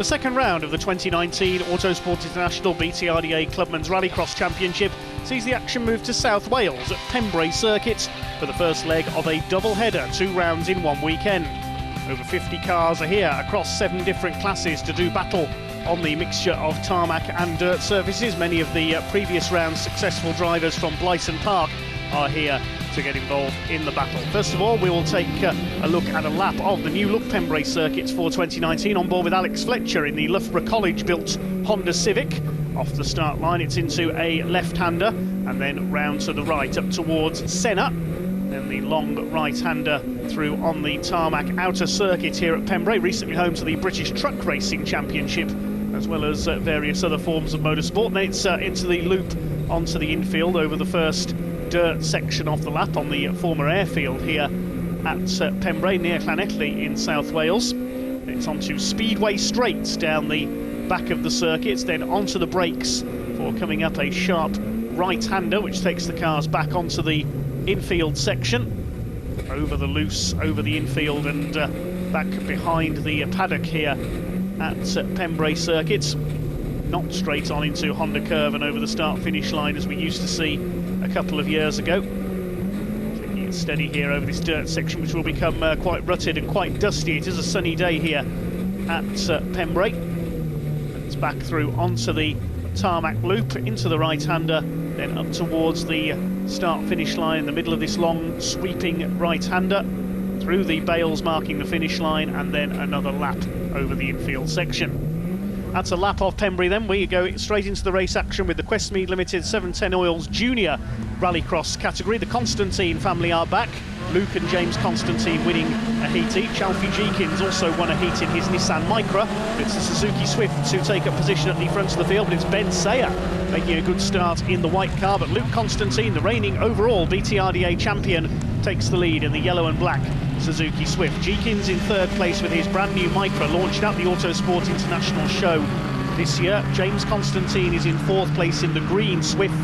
The second round of the 2019 Autosport International BTRDA Clubmen's Rallycross Championship sees the action move to South Wales at Pembrey circuit for the first leg of a double-header, 2 rounds in one weekend. Over 50 cars are here across 7 different classes to do battle on the mixture of tarmac and dirt surfaces. Many of the previous round's successful drivers from Blyton Park are here to get involved in the battle. First of all, we will take a look at a lap of the new look Pembrey circuits for 2019. On board with Alex Fletcher in the Loughborough College-built Honda Civic. Off the start line, it's into a left-hander and then round to the right up towards Senna. Then the long right-hander through on the tarmac outer circuit here at Pembrey, recently home to the British Truck Racing Championship, as well as various other forms of motorsport. Then it's into the loop onto the infield over the first dirt section of the lap on the former airfield here at Pembrey near Llanelli in South Wales. It's onto speedway straights down the back of the circuits, then onto the brakes for coming up a sharp right-hander which takes the cars back onto the infield section, over the loose, over the infield and back behind the paddock here at Pembrey circuits. Not straight on into Honda Curve and over the start-finish line as we used to see a couple of years ago. Taking it steady here over this dirt section, which will become quite rutted and quite dusty. It is a sunny day here at Pembrey. It's back through onto the tarmac loop, into the right-hander, then up towards the start-finish line in the middle of this long sweeping right-hander, through the bales marking the finish line, and then another lap over the infield section. That's a lap of Pembrey then. We go straight into the race action with the Questmead Limited 710 Oils Junior Rallycross category. The Constantine family are back. Luke and James Constantine winning a heat each. Alfie Jeekins also won a heat in his Nissan Micra. It's the Suzuki Swift to take up position at the front of the field, but it's Ben Sayer making a good start in the white car. But Luke Constantine, the reigning overall BTRDA champion, takes the lead in the yellow and black Suzuki Swift. Jeekins in third place with his brand new Micra, launched at the Autosport International show this year. James Constantine is in fourth place in the green Swift,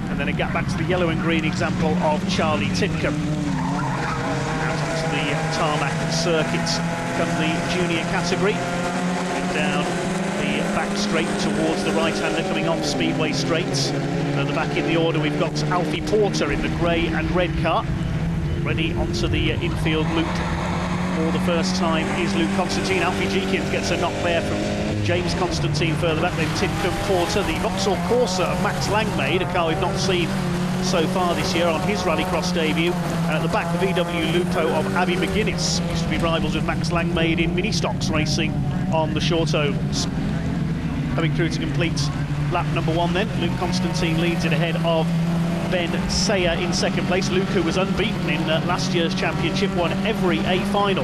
and then a gap back to the yellow and green example of Charlie Titcomb. Out onto the tarmac circuit come the junior category, and down the back straight towards the right-hander coming off speedway straights. At the back in the order we've got Alfie Porter in the grey and red car. Ready onto the infield loop for the first time is Luke Constantine. Alfie Jeekins gets a knock there from James Constantine further back, then Titcomb Porter. The Vauxhall Corsa of Max Langmaid, a car we've not seen so far this year on his Rallycross debut. And at the back, the VW Lupo of Abby McGuinness, used to be rivals with Max Langmaid in mini-stocks racing on the short ovals. Coming through to complete lap number 1 then, Luke Constantine leads it ahead of Ben Sayer in second place. Luke, who was unbeaten in last year's championship, won every A final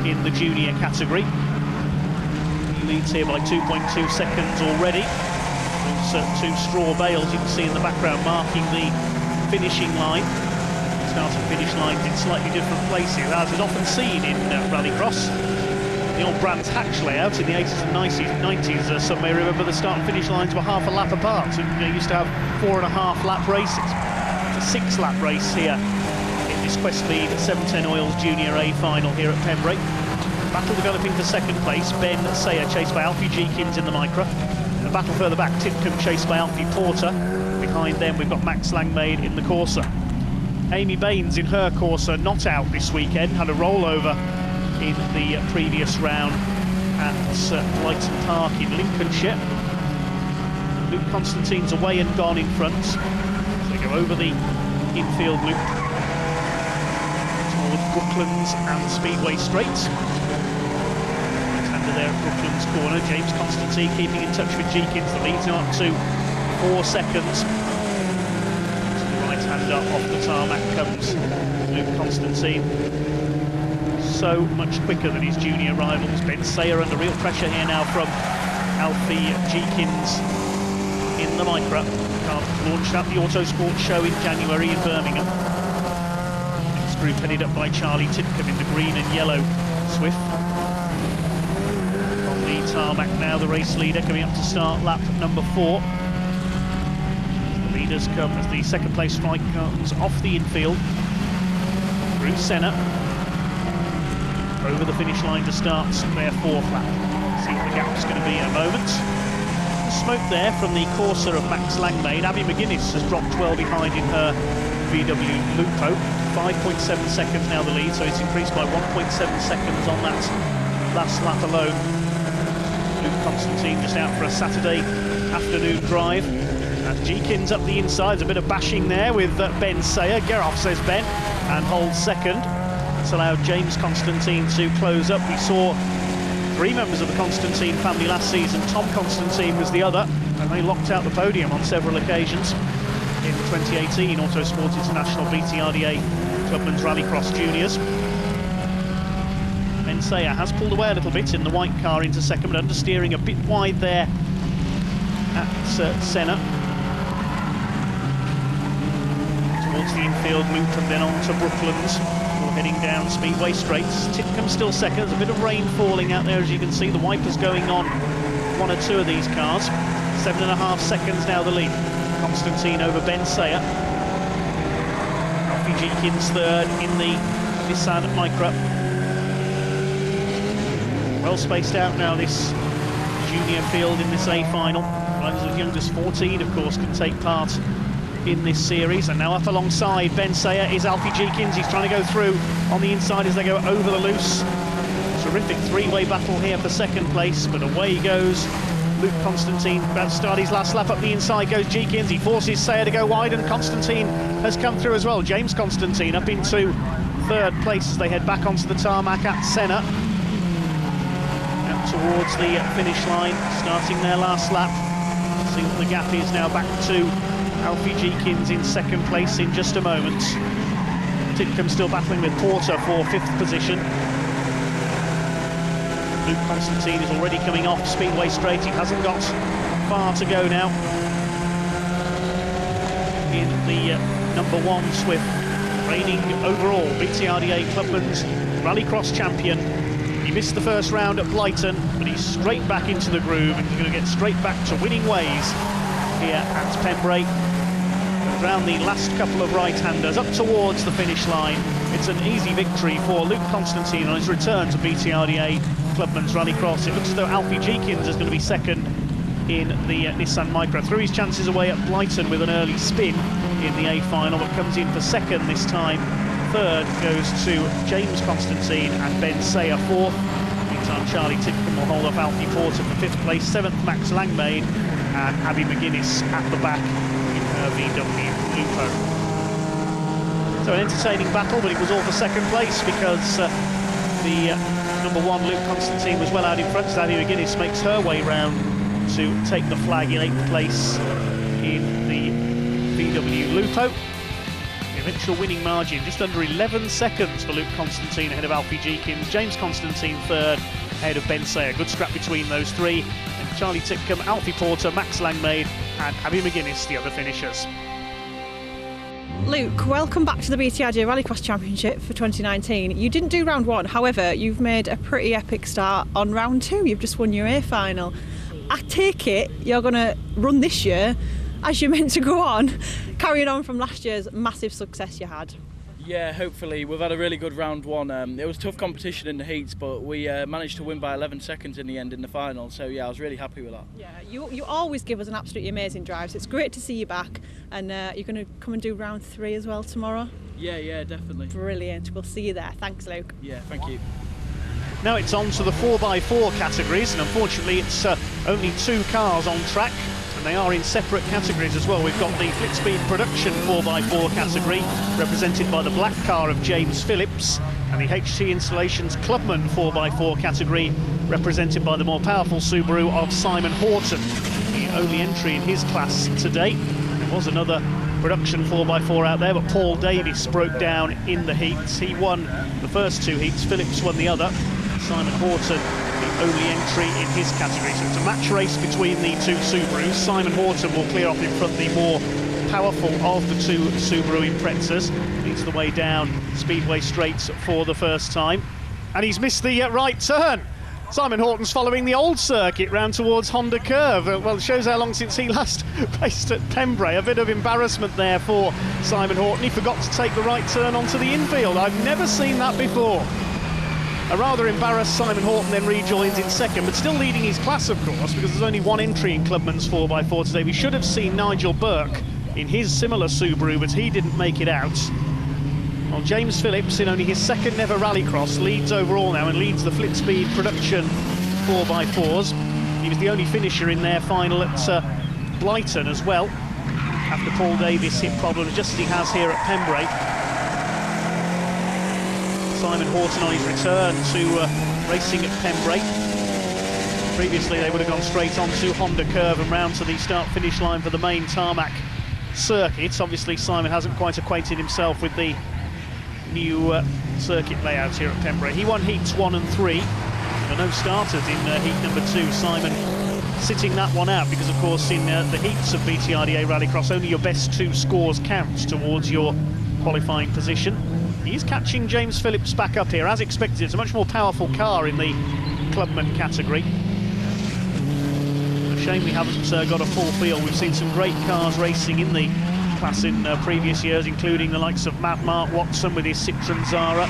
in the junior category. He leads here by 2.2 seconds already. Those 2 straw bales you can see in the background marking the finishing line. Start and finish lines in slightly different places, as is often seen in Rallycross. The old Brands Hatch layout in the 80s and 90s, some may remember the start and finish lines were half a lap apart. So you used to have 4.5 lap races. It's a 6-lap race here in this Questmead 710 Oils Junior A final here at Pembrey. Battle developing for second place, Ben Sayer chased by Alfie Jeekins in the Micra. A battle further back, Titcomb chased by Alfie Porter. Behind them we've got Max Langmaid in the Corsa. Amy Baines in her Corsa not out this weekend, had a rollover in the previous round at Blyton Park in Lincolnshire. Luke Constantine's away and gone in front. So they go over the infield loop towards Brooklands and Speedway Straight. Right-hander there at Brooklands corner. James Constantine keeping in touch with Jeekins. The lead's now up to 4 seconds. To the right-hander off the tarmac comes Luke Constantine. So much quicker than his junior rivals. Ben Sayer under real pressure here now from Alfie Jeekins in the Micra. Car launched at the Autosport show in January in Birmingham. Next group headed up by Charlie Titcomb in the green and yellow Swift. On the tarmac now, the race leader coming up to start lap number 4. The leaders come as the second place strike comes off the infield through Senna. Over the finish line to start their 4th lap. See what the gap's going to be in a moment. Smoke there from the Corsa of Max Langmaid. Abby McGuinness has dropped well behind in her VW Lupo. 5.7 seconds now the lead, so it's increased by 1.7 seconds on that last lap alone. Luke Constantine just out for a Saturday afternoon drive. And Jeekins up the inside, a bit of bashing there with Ben Sayer. Get off, says Ben, and holds second. It's allowed James Constantine to close up. We saw 3 members of the Constantine family last season. Tom Constantine was the other, and they locked out the podium on several occasions in the 2018 Autosport International BTRDA Clubman's Rallycross Juniors. Ben Sayer has pulled away a little bit in the white car into second, but understeering a bit wide there at Senna. Towards the infield loop and then on to Brooklands. Heading down Speedway straights. Titcombe still second. There's a bit of rain falling out there, as you can see. The wipers going on 1 or 2 of these cars. 7.5 seconds now the lead. Constantine over Ben Sayer. Alfie Jeekins third in the Nissan Micra. Well spaced out now, this junior field in this A final. Riders as young as 14, of course, can take part in this series. And now up alongside Ben Sayer is Alfie Jeekins. He's trying to go through on the inside as they go over the loose. Terrific 3-way battle here for second place, but away goes Luke Constantine. About to start his last lap. Up the inside goes Jeekins. He forces Sayer to go wide, and Constantine has come through as well. James Constantine up into third place as they head back onto the tarmac at Senna. Out towards the finish line, starting their last lap. See what the gap is now, back to Alfie Jeekins in second place in just a moment. Titcombe still battling with Porter for 5th position. Luke Constantine is already coming off Speedway straight. He hasn't got far to go now in the number 1 Swift. Reigning overall BTRDA Clubman's Rallycross champion. He missed the first round at Blyton, but he's straight back into the groove, and he's going to get straight back to winning ways here at Pembrey. Around the last couple of right-handers up towards the finish line. It's an easy victory for Luke Constantine on his return to BTRDA Clubman's Rallycross. It looks as though Alfie Jeekins is going to be second in the Nissan Micra. Threw his chances away at Blyton with an early spin in the A final, but comes in for second this time. Third goes to James Constantine and Ben Sayer fourth. Meantime, Charlie Titcombe will hold off Alfie Porter for 5th place. 7th, Max Langmaid, and Abby McGuinness at the back in her VW Lupo. So an entertaining battle, but it was all for second place because the number 1 Luke Constantine was well out in front. Abby McGuinness makes her way round to take the flag in 8th place in the VW Lupo. The eventual winning margin just under 11 seconds for Luke Constantine ahead of Alfie Jeekins. James Constantine third ahead of Ben Sayer. Good scrap between those 3. And Charlie Titcombe, Alfie Porter, Max Langmaid and Abby McGuinness, the other finishers. Luke, welcome back to the BTRDA Rallycross Championship for 2019. You didn't do round 1, however, you've made a pretty epic start on round 2. You've just won your A final. I take it you're going to run this year as you're meant to go on, carrying on from last year's massive success you had. Yeah, hopefully. We've had a really good round 1. It was tough competition in the heats, but we managed to win by 11 seconds in the end in the final. So yeah, I was really happy with that. Yeah, you always give us an absolutely amazing drive, so it's great to see you back. And you're going to come and do round 3 as well tomorrow? Yeah, definitely. Brilliant. We'll see you there. Thanks, Luke. Yeah, thank you. Now it's on to the 4x4 categories, and unfortunately it's only 2 cars on track. And they are in separate categories as well. We've got the Flitspeed Production 4x4 category, represented by the black car of James Phillips, and the HT Installations Clubman 4x4 category, represented by the more powerful Subaru of Simon Horton. The only entry in his class to date. There was another production 4x4 out there, but Paul Davis broke down in the heats. He won the first 2 heats, Phillips won the other. Simon Horton, the only entry in his category. So it's a match race between the 2 Subarus. Simon Horton will clear off in front the more powerful of the 2 Subaru Imprezas. Leads the way down Speedway straights for the first time. And he's missed the right turn. Simon Horton's following the old circuit round towards Honda Curve. Well, it shows how long since he last raced at Pembrey. A bit of embarrassment there for Simon Horton. He forgot to take the right turn onto the infield. I've never seen that before. A rather embarrassed Simon Horton then rejoins in second, but still leading his class, of course, because there's only one entry in Clubman's 4x4 today. We should have seen Nigel Burke in his similar Subaru, but he didn't make it out. Well, James Phillips, in only his second ever rallycross, leads overall now and leads the Flip Speed production 4x4s. He was the only finisher in their final at Blyton as well, after Paul Davis hit problems just as he has here at Pembrey. Simon Horton on his return to racing at Pembrey. Previously they would have gone straight onto Honda Curve and round to the start-finish line for the main tarmac circuit. Obviously Simon hasn't quite acquainted himself with the new circuit layout here at Pembrey. He won heats 1 and 3. There were no starters in heat number 2. Simon sitting that one out because, of course, in the heats of BTRDA Rallycross, only your best 2 scores count towards your qualifying position. He's catching James Phillips back up here, as expected. It's a much more powerful car in the Clubman category. A shame we haven't got a full field. We've seen some great cars racing in the class in previous years, including the likes of Mark Watson with his Citroën Zara,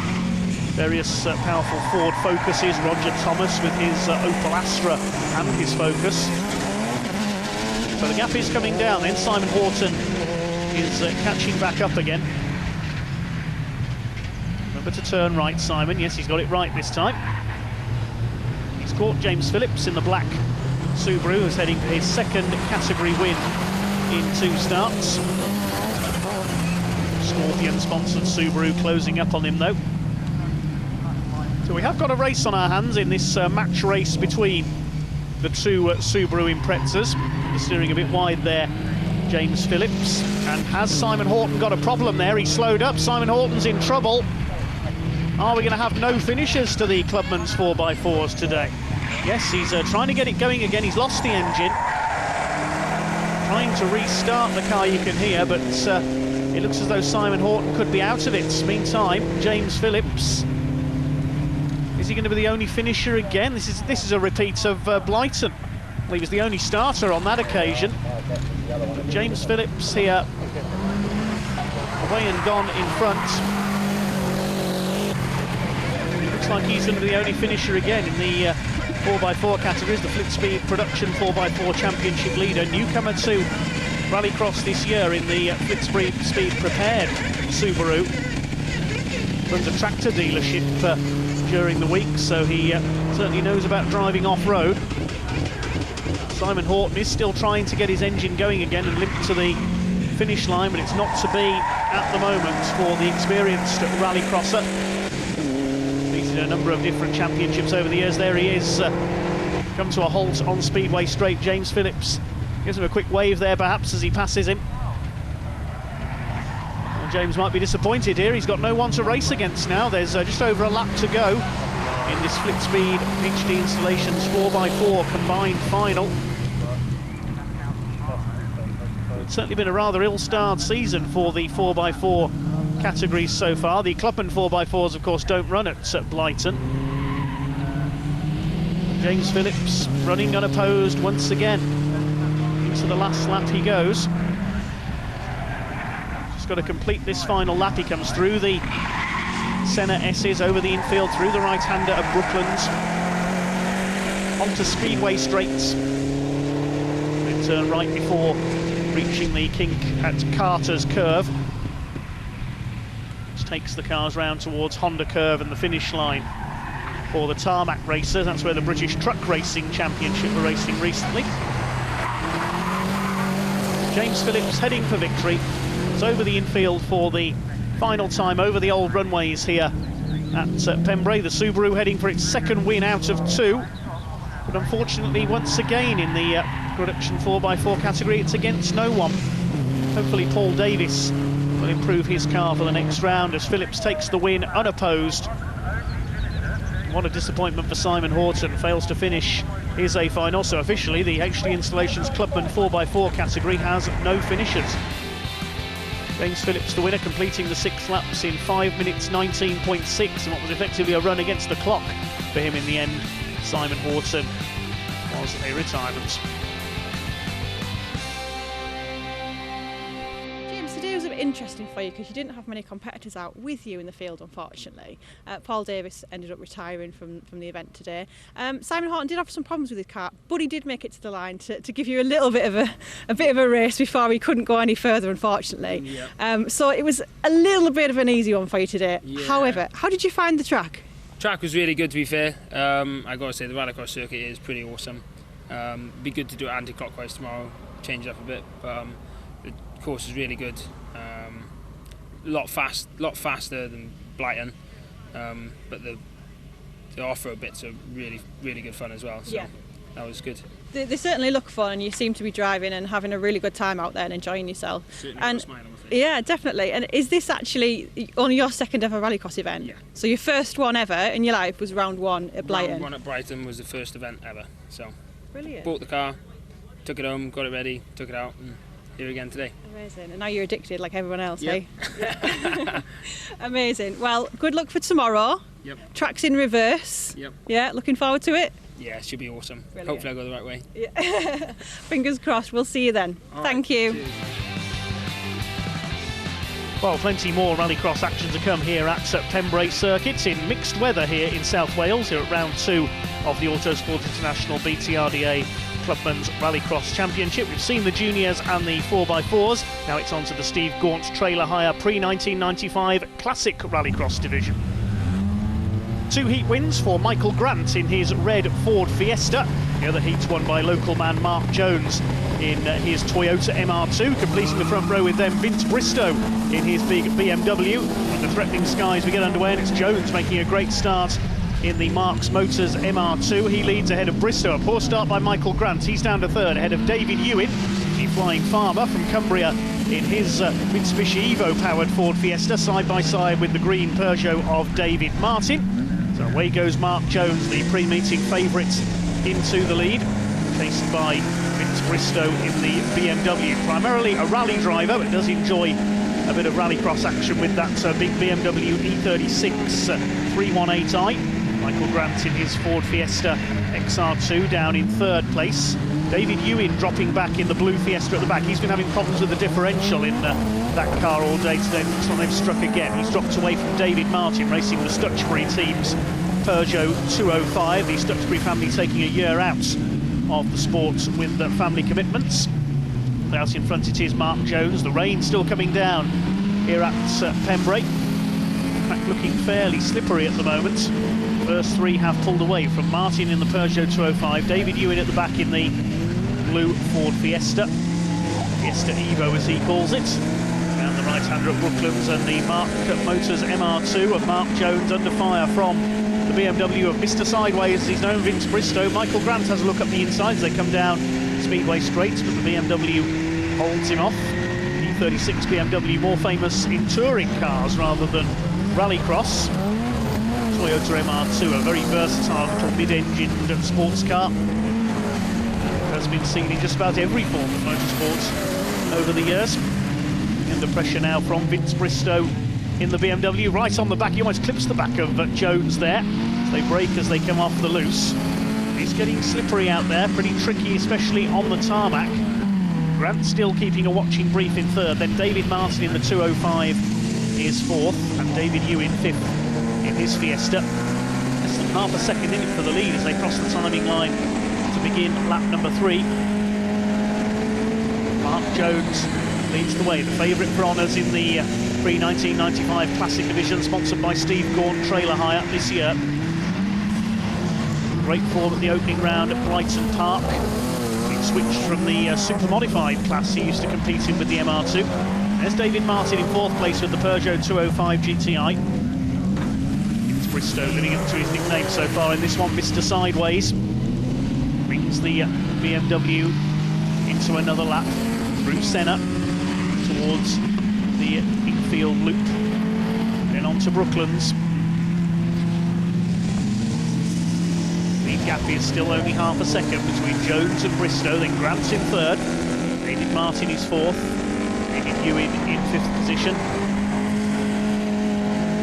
various powerful Ford Focuses, Roger Thomas with his Opel Astra and his Focus. So the gap is coming down then. Simon Horton is catching back up again. Remember to turn right, Simon. Yes, he's got it right this time. He's caught James Phillips in the black Subaru, who's heading for his second category win in 2 starts. Scorpion-sponsored Subaru closing up on him, though. So we have got a race on our hands in this match race between the 2 Subaru Imprezas. Steering a bit wide there, James Phillips. And has Simon Horton got a problem there? He slowed up. Simon Horton's in trouble. Are we going to have no finishers to the Clubman's 4x4s today? Yes, he's trying to get it going again. He's lost the engine. Trying to restart the car, you can hear, but it looks as though Simon Horton could be out of it. Meantime, James Phillips, is he going to be the only finisher again? This is a repeat of Blyton. Well, he was the only starter on that occasion. James Phillips here, away and gone in front. It looks like he's going to be the only finisher again in the 4x4 categories. The Flip Speed Production 4x4 Championship leader, newcomer to Rallycross this year in the Flip Speed Prepared Subaru. Runs a tractor dealership during the week, so he certainly knows about driving off-road. Simon Horton is still trying to get his engine going again and limp to the finish line, but it's not to be at the moment for the experienced rallycrosser. He's in a number of different championships over the years. There he is, come to a halt on Speedway Straight. James Phillips gives him a quick wave there, perhaps, as he passes him. Well, James might be disappointed here. He's got no one to race against now. There's just over a lap to go in this Flip Speed HD Installations 4x4 combined final. It's certainly been a rather ill-starred season for the 4x4 categories so far. The Clubman 4x4s, of course, don't run at Blyton. James Phillips running unopposed once again. Into the last lap he goes. Just got to complete this final lap. He comes through the Senna S's, over the infield, through the right-hander of Brooklands, onto Speedway Straights. They turn right before reaching the kink at Carter's Curve. Which takes the cars round towards Honda Curve and the finish line for the tarmac racers. That's where the British Truck Racing Championship were racing recently. James Phillips heading for victory. It's over the infield for the final time over the old runways here at Pembrey. The Subaru heading for its second win out of 2. But unfortunately, once again in the production 4x4 category, it's against no one. Hopefully Paul Davis will improve his car for the next round as Phillips takes the win unopposed. What a disappointment for Simon Horton, fails to finish his A final. So officially the HD Installations Clubman 4x4 category has no finishers. James Phillips, the winner, completing the 6 laps in 5 minutes 19.6, and what was effectively a run against the clock for him in the end. Simon Horton was a retirement. James, today was a bit interesting for you because you didn't have many competitors out with you in the field, unfortunately. Paul Davis ended up retiring from the event today. Simon Horton did have some problems with his car, but he did make it to the line to give you a little bit of a race before he couldn't go any further, unfortunately. Yeah. So it was a little bit of an easy one for you today. Yeah. However, how did you find the track? Track was really good, to be fair. I got to say the Rallycross circuit is pretty awesome. Be good to do it anti-clockwise tomorrow, change it up a bit. But the course is really good. A lot faster than Brighton. But the off-road bits are really good fun as well. So Yeah. that was good. They certainly look fun, and you seem to be driving and having a really good time out there and enjoying yourself. Certainly And got a smile on my face. yeah, definitely. And is this actually only your second ever Rallycross event? Yeah. So your first one ever in your life was round one at Brighton? Round one at Brighton was the first event ever. So Brilliant. bought the car, took it home, got it ready, took it out, and here again today. Amazing. And now you're addicted like everyone else, Yep. eh? Amazing. Well, good luck for tomorrow. Yep. Track's in reverse. Yep. Yeah, looking forward to it. Yeah, it should be awesome. Brilliant. Hopefully I go the right way. Yeah. Fingers crossed. We'll see you then. All Thank right. you. Cheers. Well, plenty more rallycross action to come here at Pembrey circuits in mixed weather here in South Wales, here at round 2 of the Autosport International BTRDA Clubman's Rallycross Championship. We've seen the juniors and the 4x4s. Now it's on to the Steve Gaunt trailer hire pre-1995 Classic Rallycross division. 2 heat wins for Michael Grant in his red Ford Fiesta. The other heats won by local man Mark Jones in his Toyota MR2, completing the front row with them Vince Bristow in his big BMW. Under threatening skies we get underway, and it's Jones making a great start in the Marks Motors MR2. He leads ahead of Bristow. A poor start by Michael Grant. He's down to third ahead of David Ewan, the flying farmer from Cumbria, in his Mitsubishi Evo powered Ford Fiesta, side by side with the green Peugeot of David Martin. So away goes Mark Jones, the pre-meeting favourite, into the lead, chased by Vince Bristow in the BMW. Primarily a rally driver, but does enjoy a bit of rallycross action with that big BMW E36 318i. Michael Grant in his Ford Fiesta XR2 down in third place. David Ewan dropping back in the blue Fiesta at the back. He's been having problems with the differential in that car all day today. Looks like they've struck again. He's dropped away from David Martin racing the Stuchbury team's Peugeot 205. The Stuchbury family taking a year out of the sport with family commitments. Out in front it is Mark Jones. The rain still coming down here at Pembrey. In fact, looking fairly slippery at the moment. First 3 have pulled away from Martin in the Peugeot 205, David Ewan at the back in the blue Ford Fiesta. Fiesta Evo as he calls it. Down the right-hander at Brooklands, and the Mark Motors MR2 of Mark Jones under fire from the BMW of Mr Sideways, as he's known, Vince Bristow. Michael Grant has a look up the inside as they come down Speedway Straight, but the BMW holds him off. The E36 BMW, more famous in touring cars rather than rallycross. Toyota MR2, a very versatile little mid-engined sports car. Has been seen in just about every form of motorsports over the years. Under pressure now from Vince Bristow in the BMW, right on the back. He almost clips the back of Jones there. As they brake as they come off the loose. It's getting slippery out there, pretty tricky, especially on the tarmac. Grant still keeping a watching brief in third, then David Martin in the 205 is fourth, and David Ewan fifth in his Fiesta. Less than half a second in it for the lead as they cross the timing line to begin lap number 3. Mark Jones leads the way, the favourite for honours in the pre-1995 Classic Division, sponsored by Steve Gaunt Trailer Hire this year. Great form at the opening round at Brighton Park. He switched from the super modified class he used to compete in with the MR2. There's David Martin in fourth place with the Peugeot 205 GTI. It's Bristow living up to his nickname so far in this one, Mr Sideways. Brings the BMW into another lap through Senna towards the infield loop, then on to Brooklands. The gap is still only half a second between Jones and Bristow, then Grant's in third, David Martin is fourth, David Ewan in fifth position.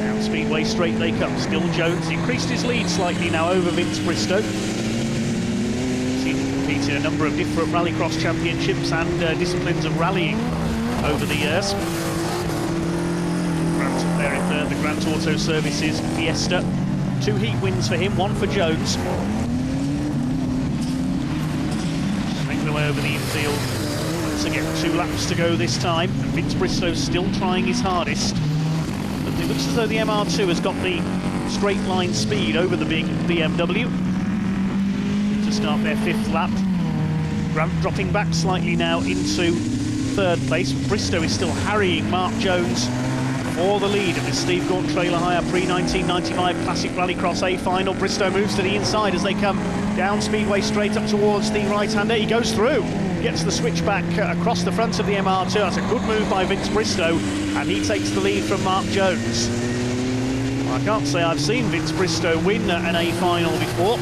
Down Speedway Straight they come, still Jones, increased his lead slightly now over Vince Bristow. He's competed in a number of different rallycross championships and disciplines of rallying over the years. Grant up there in third, the Grant Auto Services Fiesta. 2 heat wins for him, 1 for Jones. Make their way over the infield. Once again, 2 laps to go this time, and Vince Bristow's still trying his hardest. But it looks as though the MR2 has got the straight line speed over the big BMW. To start their 5th lap. Grant dropping back slightly now into 3rd place. Bristow is still harrying Mark Jones for the lead of the Steve Gaunt Trailer Hire pre-1995 Classic Rallycross A final. Bristow moves to the inside as they come down Speedway straight up towards the right-hander. He goes through, gets the switchback across the front of the MR2. That's a good move by Vince Bristow, and he takes the lead from Mark Jones. I can't say I've seen Vince Bristow win an A final before.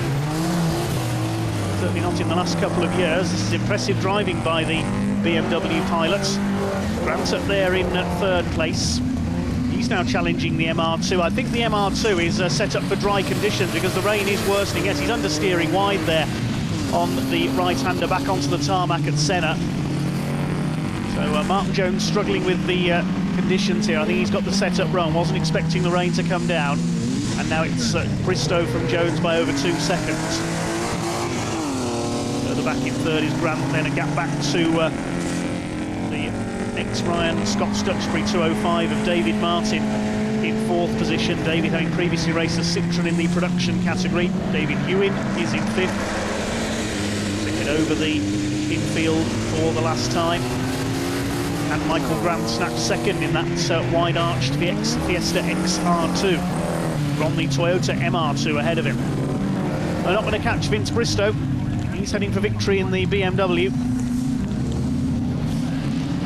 Certainly not in the last couple of years. This is impressive driving by the BMW pilots. Grant up there in 3rd place. He's now challenging the MR2. I think the MR2 is set up for dry conditions because the rain is worsening. Yes, he's understeering wide there on the right-hander back onto the tarmac at Senna. So Mark Jones struggling with the conditions here. I think he's got the setup wrong. Wasn't expecting the rain to come down. And now it's Bristow from Jones by over 2 seconds. Further back in 3rd is Grant, then a gap back to the ex-Ryan Scott Stuxbury 205 of David Martin in 4th position. David having previously raced a Citroen in the production category. David Ewan is in 5th. Taking over the infield for the last time. And Michael Grant snapped 2nd in that wide-arched Fiesta XR2 from the Toyota MR2 ahead of him. They're not going to catch Vince Bristow. He's heading for victory in the BMW.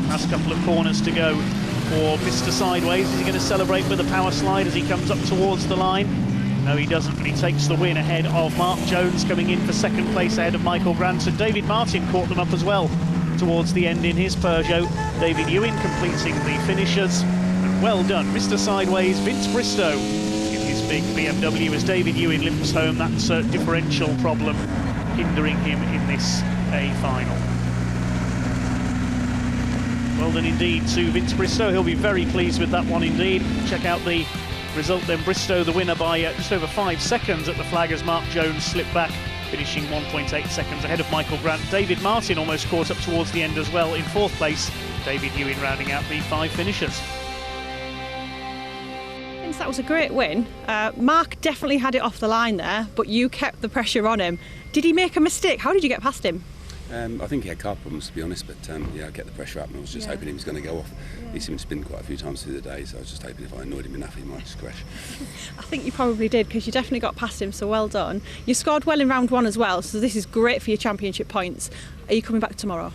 Last couple of corners to go for Mr. Sideways. Is he going to celebrate with a power slide as he comes up towards the line? No, he doesn't, but he takes the win ahead of Mark Jones, coming in for 2nd place ahead of Michael Grant. And David Martin caught them up as well towards the end in his Peugeot. David Ewan completing the finishers. And well done, Mr. Sideways, Vince Bristow in his big BMW as David Ewan limps home that differential problem hindering him in this A final. Well done indeed to Vince Bristow. He'll be very pleased with that one indeed. Check out the result then. Bristow the winner by just over 5 seconds at the flag as Mark Jones slipped back, finishing 1.8 seconds ahead of Michael Grant. David Martin almost caught up towards the end as well in 4th place. David Ewan rounding out the 5 finishers. That was a great win. Mark definitely had it off the line there, but you kept the pressure on him. Did he make a mistake? How did you get past him? I think he had car problems, to be honest, but yeah, I kept the pressure up and I was just hoping he was going to go off. He seemed to spin quite a few times through the day, so I was just hoping if I annoyed him enough he might just crash. I think you probably did, because you definitely got past him, so well done. You scored well in round 1 as well, so this is great for your championship points. Are you coming back tomorrow?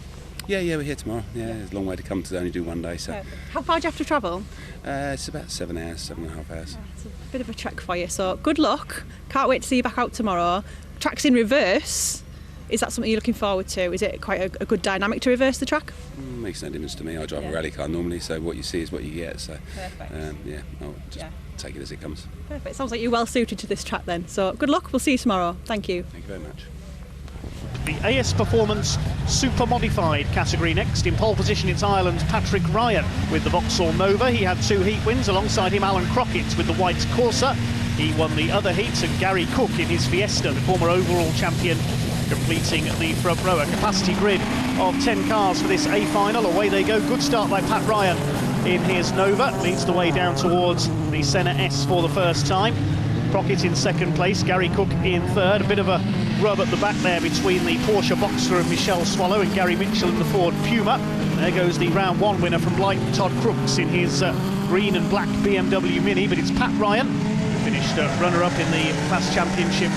Yeah, we're here tomorrow. Yeah, it's a long way to come to only do 1 day. So. How far do you have to travel? It's about 7 hours, 7.5 hours. It's a bit of a trek for you, so good luck. Can't wait to see you back out tomorrow. Track's in reverse. Is that something you're looking forward to? Is it quite a good dynamic to reverse the track? Makes no difference to me. I drive a rally car normally, so what you see is what you get. So, perfect. I'll just take it as it comes. Perfect. Sounds like you're well suited to this track then. So good luck. We'll see you tomorrow. Thank you. Thank you very much. The AS Performance Super Modified category next. In pole position, it's Ireland's Patrick Ryan with the Vauxhall Nova. He had 2 heat wins. Alongside him, Alan Crockett with the White Corsa. He won the other heats, and Gary Cook in his Fiesta, the former overall champion, completing the front row. A capacity grid of 10 cars for this A final. Away they go. Good start by Pat Ryan in his Nova. Leads the way down towards the Senna S for the first time. Crockett in 2nd place, Gary Cook in 3rd. A bit of a rub at the back there between the Porsche Boxster of Michelle Swallow and Gary Mitchell in the Ford Puma. There goes the round 1 winner from Blighton, Todd Crooks, in his green and black BMW Mini. But it's Pat Ryan, who finished runner-up in the Class Championship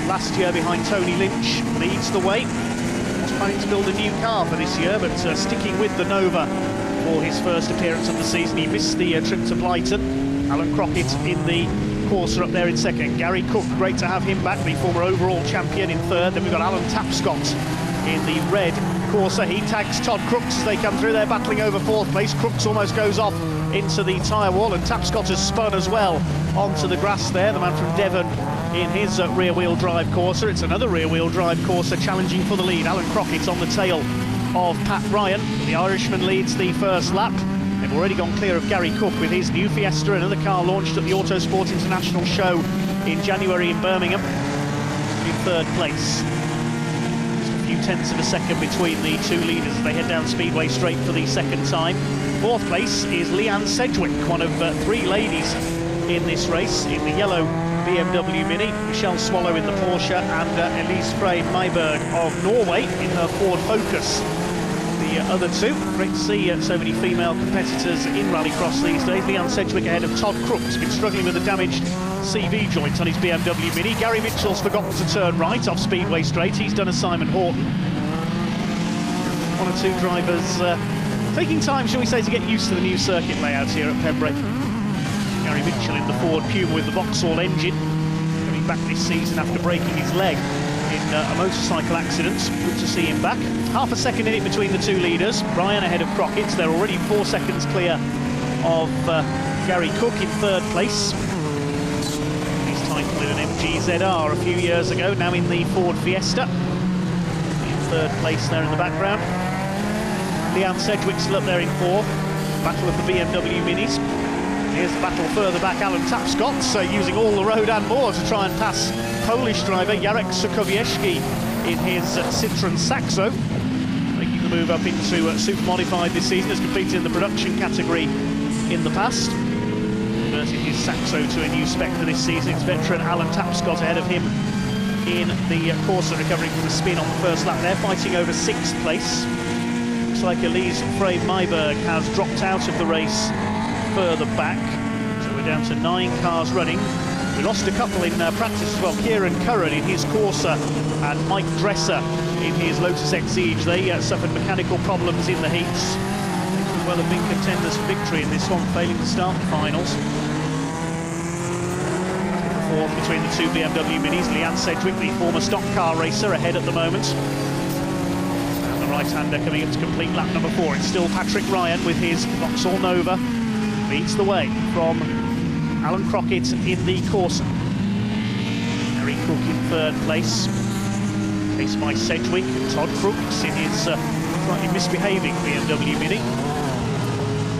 last year behind Tony Lynch, leads the way. Was planning to build a new car for this year, but sticking with the Nova for his first appearance of the season. He missed the trip to Blighton. Alan Crockett in the Corsa up there in 2nd. Gary Cook, great to have him back, the former overall champion, in 3rd. Then we've got Alan Tapscott in the red Corsa. He tags Todd Crooks as they come through. They're battling over 4th place. Crooks almost goes off into the tyre wall, and Tapscott has spun as well onto the grass there. The man from Devon in his rear-wheel drive Corsa. It's another rear-wheel drive Corsa challenging for the lead. Alan Crockett on the tail of Pat Ryan. The Irishman leads the first lap. They've already gone clear of Gary Cook with his new Fiesta, another car launched at the Autosport International Show in January in Birmingham. In third place. Just a few tenths of a second between the two leaders as they head down Speedway Straight for the second time. Fourth place is Leanne Sedgwick, one of three ladies in this race in the yellow BMW Mini. Michelle Swallow in the Porsche and Elise Frey Myberg of Norway in her Ford Focus. The other two, great to see so many female competitors in Rallycross these days. Leanne Sedgwick ahead of Todd Crooks, been struggling with a damaged CV joint on his BMW Mini. Gary Mitchell's forgotten to turn right off Speedway Straight. He's done a Simon Horton. One or two drivers taking time, shall we say, to get used to the new circuit layout here at Pembrey. Gary Mitchell in the Ford Puma with the Vauxhall engine, coming back this season after breaking his leg in a motorcycle accident. Good to see him back. Half a second in it between the two leaders. Ryan ahead of Crockett. They're already 4 seconds clear of Gary Cook in third place. His title in an MG-ZR a few years ago, now in the Ford Fiesta. In third place there in the background. Leanne Sedgwick still up there in fourth. Battle of the BMW Minis. Here's the battle further back. Alan Tapscott using all the road and more to try and pass Polish driver Jarek Sokowiecki in his Citroën Saxo. Making the move up into super modified this season. Has competed in the production category in the past. Converted his Saxo to a new spec for this season. It's veteran Alan Tapscott ahead of him in the Corsa, recovering from the spin on the first lap. They're fighting over sixth place. Looks like Elise Frey Myberg has dropped out of the race further back, so we're down to 9 cars running. We lost a couple in practice as well. Kieran Curran in his Corsa and Mike Dresser in his Lotus Exige. They suffered mechanical problems in the heats. They could well have been contenders for victory in this one, failing to start the finals. Fourth between the two BMW Minis. Leanne Sedgwick, the former stock car racer, ahead at the moment. And the right-hander coming up to complete lap number 4. It's still Patrick Ryan with his Vauxhall Nova. Leads the way from Alan Crockett in the Corsa. Gary Cook in third place. Chased by Sedgwick and Todd Crooks in his slightly misbehaving BMW Mini.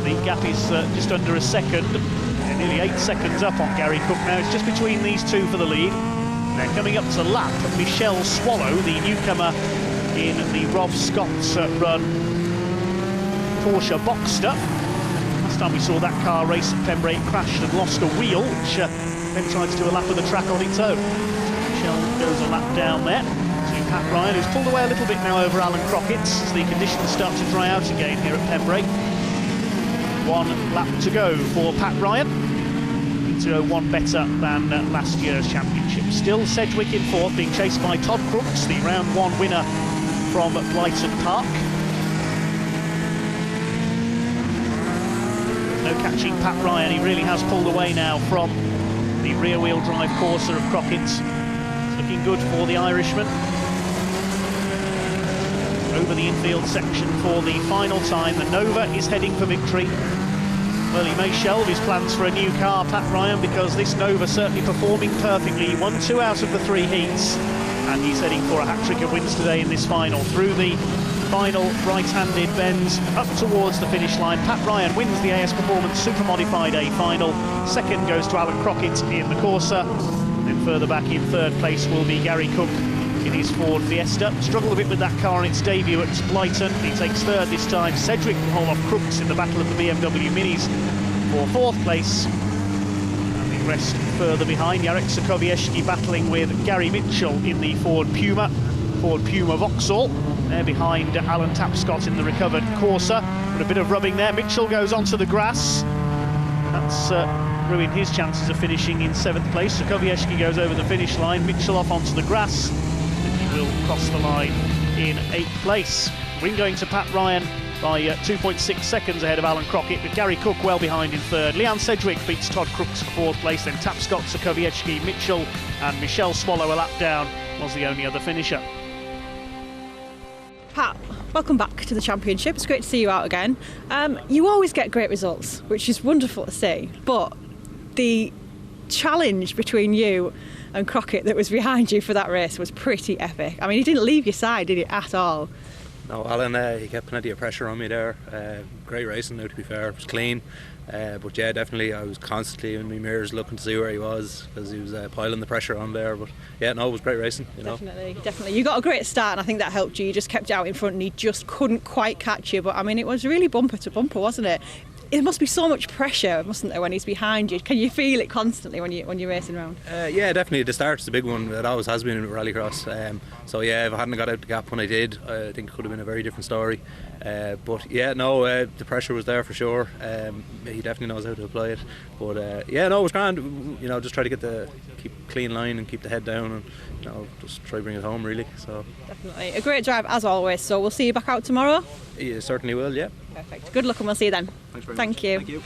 The gap is just under a second. They're nearly 8 seconds up on Gary Cook now. It's just between these two for the lead. They're coming up to lap Michelle Swallow, the newcomer in the Rob Scott's run Porsche Boxster. Last time we saw that car race at Pembrey, it crashed and lost a wheel, which then tried to do a lap of the track on its own. Michelle goes a lap down there to Pat Ryan, who's pulled away a little bit now over Alan Crockett as the conditions start to dry out again here at Pembrey. 1 lap to go for Pat Ryan. Need to go 1 better than last year's championship. Still Sedgwick in fourth, being chased by Todd Crooks, the round 1 winner from Blyton Park. No catching Pat Ryan. He really has pulled away now from the rear-wheel drive Corsa of Crockett. It's looking good for the Irishman. Over the infield section for the final time. The Nova is heading for victory. Well, he may shelve his plans for a new car, Pat Ryan, because this Nova certainly performing perfectly. He won 2 out of the 3 heats, and he's heading for a hat-trick of wins today in this final. Through the final right-handed bends up towards the finish line. Pat Ryan wins the AS Performance Super Modified A final. Second goes to Alan Crockett in the Corsa. Then further back in third place will be Gary Cook in his Ford Fiesta. Struggled a bit with that car in its debut at Blyton. He takes third this time. Sedgwick will hold off Crooks in the battle of the BMW Minis for fourth place. And the rest further behind. Jarek Sokowiecki battling with Gary Mitchell in the Ford Puma Vauxhall. They're behind Alan Tapscott in the recovered Corsa. But a bit of rubbing there. Mitchell goes onto the grass. That's ruined his chances of finishing in 7th place. Sokowiecki goes over the finish line. Mitchell off onto the grass. And he will cross the line in 8th place. Win going to Pat Ryan by 2.6 seconds ahead of Alan Crockett, with Gary Cook well behind in third. Leanne Sedgwick beats Todd Crooks for 4th place. Then Tapscott, Sokowiecki, Mitchell and Michelle Swallow a lap down was the only other finisher. Pat, welcome back to the championship. It's great to see you out again. You always get great results, which is wonderful to see, but the challenge between you and Crockett that was behind you for that race was pretty epic. I mean, he didn't leave your side, did he, at all? No, Alan, he kept plenty of pressure on me there. Great racing now, to be fair. It was clean. But yeah, definitely I was constantly in my mirrors looking to see where he was, because he was piling the pressure on there. But yeah, no, it was great racing, you know. Definitely. You got a great start, and I think that helped you. You just kept out in front and he just couldn't quite catch you. But I mean, it was really bumper to bumper, wasn't it? It must be so much pressure, mustn't there, when he's behind you? Can you feel it constantly when you're racing around? Yeah, definitely. The start's the big one. It always has been in Rallycross. So yeah, if I hadn't got out the gap when I did, I think it could have been a very different story. But yeah, no, the pressure was there for sure. He definitely knows how to apply it. But yeah, no, it was grand. You know, just try to keep clean line and keep the head down, and you know, just try to bring it home really. So definitely a great drive as always. So we'll see you back out tomorrow. You certainly will. Yeah. Perfect. Good luck, and we'll see you then. Thanks very much. Thank you. Thank you.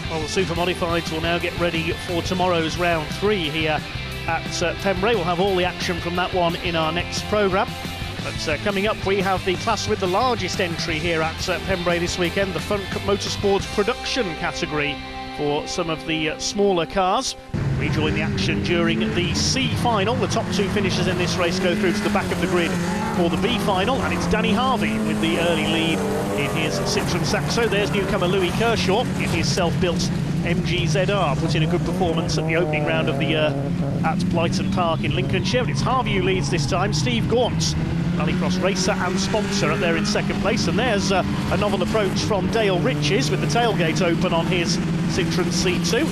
Well, the Super Modifieds will now get ready for tomorrow's round 3 here at Pembrey. We'll have all the action from that one in our next programme. But coming up, we have the class with the largest entry here at Pembrey this weekend, the Fun Motorsports production category for some of the smaller cars. We join the action during the C final. The top 2 finishers in this race go through to the back of the grid for the B final, and it's Danny Harvey with the early lead in his Citroën Saxo. There's newcomer Louis Kershaw in his self-built MG ZR, put in a good performance at the opening round of the year at Blyton Park in Lincolnshire. It's Harvey who leads this time. Steve Gaunt, Rallycross racer and sponsor, up there in second place. And there's a novel approach from Dale Riches with the tailgate open on his Citroën C2.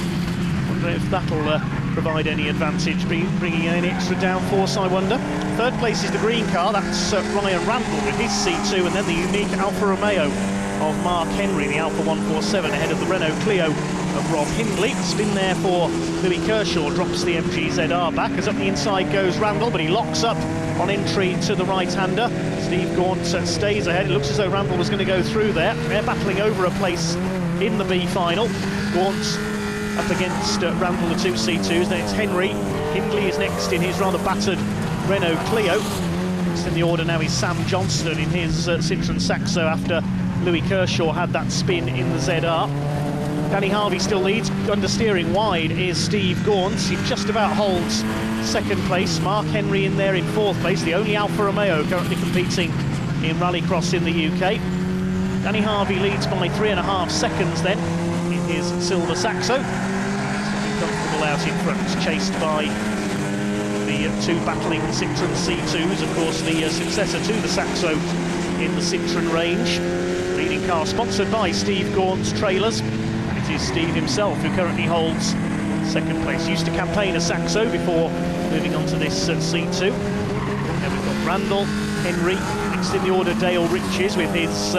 Wonder if that'll provide any advantage, bringing in any extra downforce, I wonder. Third place is the green car, that's Ryan Randall with his C2, and then the unique Alfa Romeo of Mark Henry, the Alfa 147, ahead of the Renault Clio of Rob Hindley. Spin there for Louis Kershaw, drops the MG ZR back as up the inside goes Randall, but he locks up on entry to the right-hander. Steve Gaunt stays ahead. It looks as though Randall was going to go through there. They're battling over a place in the B final. Gaunt up against Randall, the 2 C2s. Then it's Henry. Hindley is next in his rather battered Renault Clio. Next in the order now is Sam Johnston in his Citroën Saxo after Louis Kershaw had that spin in the ZR. Danny Harvey still leads. Understeering wide is Steve Gaunt. He just about holds second place. Mark Henry in there in fourth place. The only Alfa Romeo currently competing in Rallycross in the UK. Danny Harvey leads by 3.5 seconds then in his silver Saxo. He's comfortable out in front, chased by the 2 battling Citroën C2s, of course the successor to the Saxo in the Citroën range. Leading car sponsored by Steve Gaunt's trailers. It is Steve himself who currently holds second place. Used to campaign a Saxo before moving on to this C2. Then we've got Randall, Henry, next in the order Dale Riches with his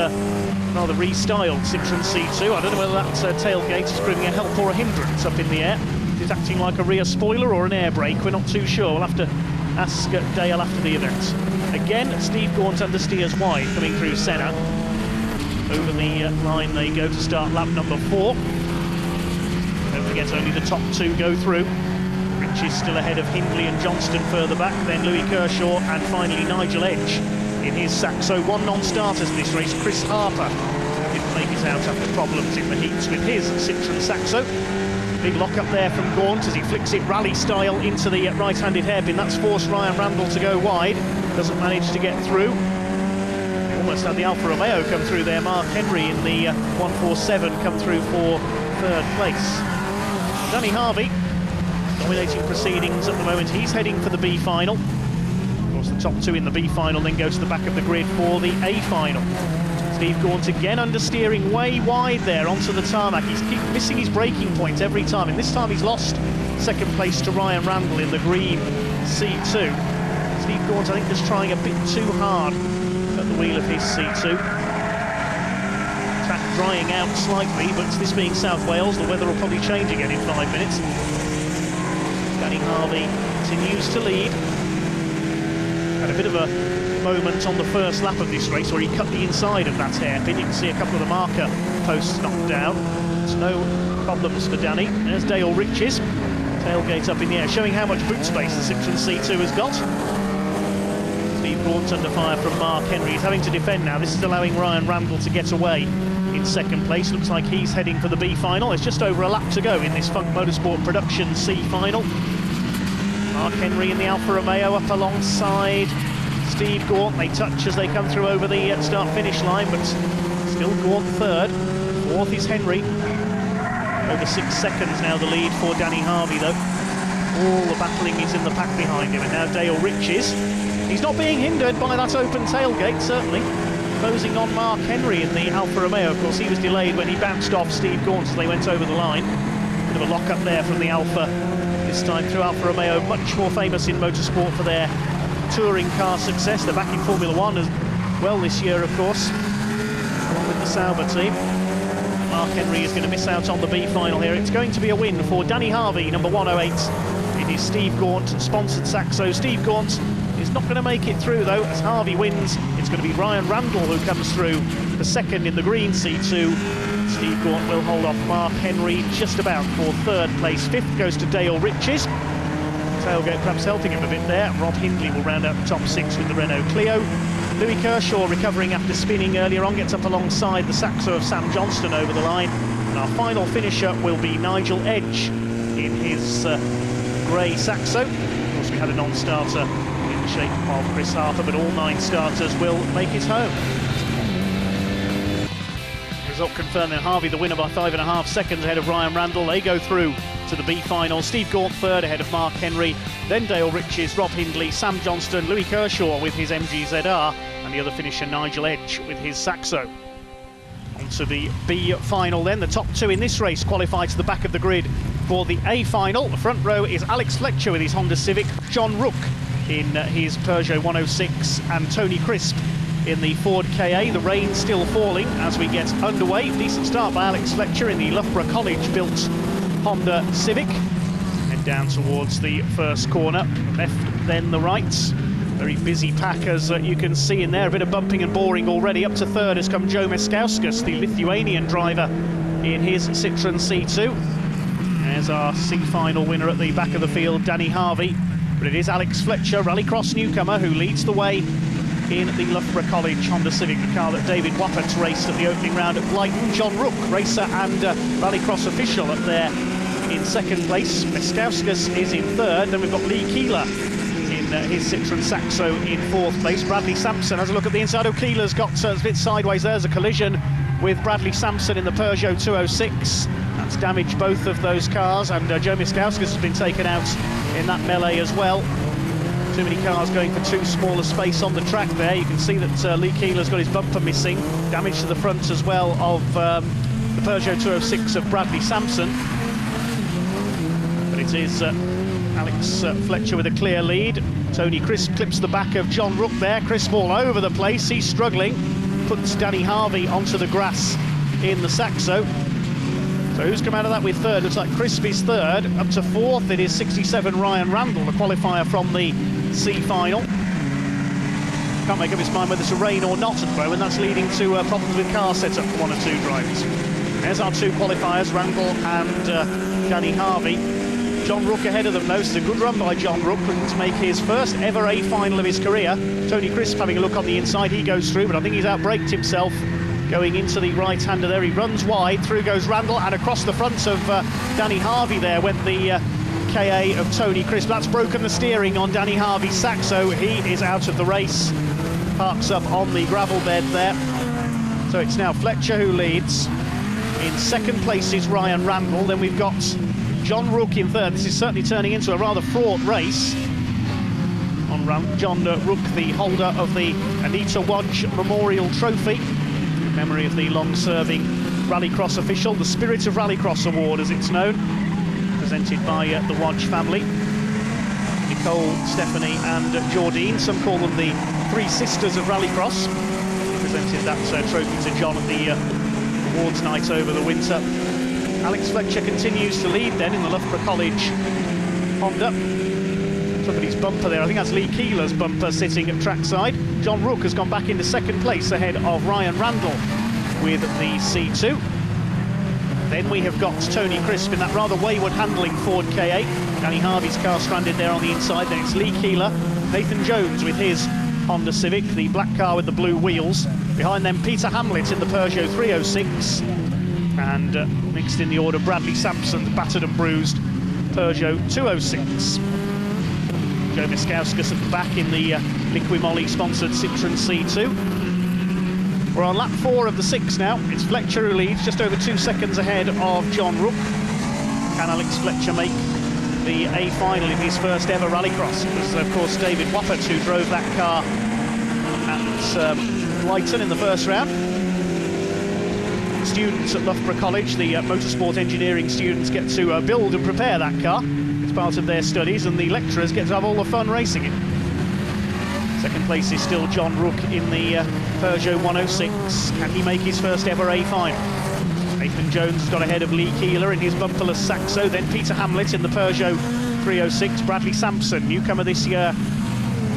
rather restyled Citroën C2. I don't know whether that tailgate is proving a help or a hindrance up in the air. Is it acting like a rear spoiler or an air brake? We're not too sure. We'll have to ask Dale after the event. Again, Steve Gaunt understeers wide, coming through Senna. Over the line they go to start lap number 4. Don't forget, only the top 2 go through. Rich is still ahead of Hindley and Johnston further back, then Louis Kershaw, and finally Nigel Edge in his Saxo. 1 non-starters in this race, Chris Harper, didn't make it out after problems in the heats with his Citroën Saxo. Big lock up there from Gaunt as he flicks it rally style into the right-handed hairpin. That's forced Ryan Randall to go wide. Doesn't manage to get through. Almost had the Alfa Romeo come through there. Mark Henry in the 147 come through for third place. Danny Harvey dominating proceedings at the moment. He's heading for the B final. Of course, the top 2 in the B final then go to the back of the grid for the A final. Steve Gaunt again understeering way wide there onto the tarmac. He's keep missing his braking point every time, and this time he's lost second place to Ryan Randall in the green C2. Steve Gaunt, I think, just trying a bit too hard at the wheel of his C2. Track drying out slightly, but this being South Wales, the weather will probably change again in 5 minutes. Danny Harvey continues to lead. Had a bit of a moment on the first lap of this race where he cut the inside of that hairpin. You can see a couple of the marker posts knocked down. There's no problems for Danny. There's Dale Riches. Tailgate up in the air, showing how much boot space the Citroën C2 has got. Steve Gaunt under fire from Mark Henry. He's having to defend now. This is allowing Ryan Randall to get away in second place. Looks like he's heading for the B final. There's just over a lap to go in this Funk Motorsport production C final. Mark Henry in the Alfa Romeo up alongside Steve Gaunt, they touch as they come through over the start-finish line, but still Gaunt third. Fourth is Henry. Over 6 seconds now the lead for Danny Harvey, though. All the battling is in the pack behind him, and now Dale Riches. He's not being hindered by that open tailgate, certainly. Closing on Mark Henry in the Alfa Romeo. Of course, he was delayed when he bounced off Steve Gaunt as they went over the line. Bit of a lock-up there from the Alfa, this time through Alfa Romeo, much more famous in motorsport for their touring car success. They're back in Formula One as well this year, of course, along with the Sauber team. Mark Henry is going to miss out on the B final here. It's going to be a win for Danny Harvey, number 108. It is Steve Gaunt, sponsored Saxo. Steve Gaunt is not going to make it through, though, as Harvey wins. It's going to be Ryan Randall who comes through the second in the green C2. Steve Gaunt will hold off Mark Henry just about for third place. Fifth goes to Dale Riches. Tailgate perhaps helping him a bit there. Rob Hindley will round out the top 6 with the Renault Clio. Louis Kershaw, recovering after spinning earlier on, gets up alongside the Saxo of Sam Johnston over the line. And our final finisher will be Nigel Edge in his grey Saxo. Of course, we had a non-starter in the shape of Chris Harper, but all 9 starters will make it home. Result confirmed then, Harvey the winner by 5.5 seconds ahead of Ryan Randall. They go through to the B final. Steve Gaunt third ahead of Mark Henry, then Dale Riches, Rob Hindley, Sam Johnston, Louis Kershaw with his MGZR, and the other finisher Nigel Edge with his Saxo. On to the B final then. The top 2 in this race qualify to the back of the grid for the A final. The front row is Alex Fletcher with his Honda Civic, John Rook in his Peugeot 106, and Tony Crisp in the Ford KA. The rain still falling as we get underway. Decent start by Alex Fletcher in the Loughborough College built Honda Civic. Head down towards the first corner, left then the right. Very busy pack, as you can see in there. A bit of bumping and boring already. Up to third has come Joe Meskauskas, the Lithuanian driver, in his Citroën C2. There's our C final winner at the back of the field, Danny Harvey. But it is Alex Fletcher, Rallycross newcomer, who leads the way in the Loughborough College Honda Civic, the car that David Wappert raced at the opening round at Blyton. John Rook, racer and Rallycross official, up there in second place. Meskauskas is in third. Then we've got Lee Keeler in his Citroën Saxo in fourth place. Bradley Sampson has a look at the inside. Keeler's got a bit sideways. There's a collision with Bradley Sampson in the Peugeot 206. That's damaged both of those cars, and Joe Meskauskas has been taken out in that melee as well. Too many cars going for too small a space on the track there. You can see that Lee Keeler's got his bumper missing. Damage to the front as well of the Peugeot 206 of Bradley Sampson. But it is Alex Fletcher with a clear lead. Tony Crisp clips the back of John Rook there. Crisp all over the place. He's struggling. Puts Danny Harvey onto the grass in the Saxo. So who's come out of that with third? Looks like Crisp is third. Up to fourth, it is 67 Ryan Randall, the qualifier from the C final. Can't make up his mind whether to rain or not at the moment. That's leading to problems with car setup for 1 or 2 drivers. There's our 2 qualifiers, Randall and Danny Harvey. John Rook ahead of them though. It's a good run by John Rook to make his first ever A final of his career. Tony Crisp having a look on the inside. He goes through, but I think he's outbraked himself going into the right-hander there. He runs wide. Through goes Randall, and across the front of Danny Harvey there went the KA of Tony Crisp. That's broken the steering on Danny Harvey's Saxo. He is out of the race. Parks up on the gravel bed there. So it's now Fletcher who leads. In second place is Ryan Randall. Then we've got John Rook in third. This is certainly turning into a rather fraught race. On John Rook, the holder of the Anita Wadge Memorial Trophy, in memory of the long-serving Rallycross official, the Spirit of Rallycross Award as it's known, presented by the Wadge family. Nicole, Stephanie and Jordine, some call them the 3 sisters of Rallycross. Presented that trophy to John at the awards night over the winter. Alex Fletcher continues to lead then in the Loughborough College Honda. Look at his bumper there. I think that's Lee Keeler's bumper sitting at trackside. John Rook has gone back into second place ahead of Ryan Randall with the C2. Then we have got Tony Crisp in that rather wayward handling Ford KA. Danny Harvey's car stranded there on the inside. Then it's Lee Keeler, Nathan Jones with his Honda Civic, the black car with the blue wheels. Behind them, Peter Hamlet in the Peugeot 306. And mixed in the order, Bradley Sampson, the battered and bruised Peugeot 206. Joe Miskauskas at the back in the Liqui-Moly sponsored Citroen C2. We're on lap 4 of the 6 now. It's Fletcher who leads, just over 2 seconds ahead of John Rook. Can Alex Fletcher make the A final in his first ever rallycross? It was, of course, David Wappert who drove that car at Leighton in the first round. Students at Loughborough College, the motorsport engineering students, get to build and prepare that car. It's part of their studies, and the lecturers get to have all the fun racing it. Second place is still John Rook in the Peugeot 106. Can he make his first ever A final? Nathan Jones got ahead of Lee Keeler in his bumperless Saxo, then Peter Hamlet in the Peugeot 306. Bradley Sampson, newcomer this year,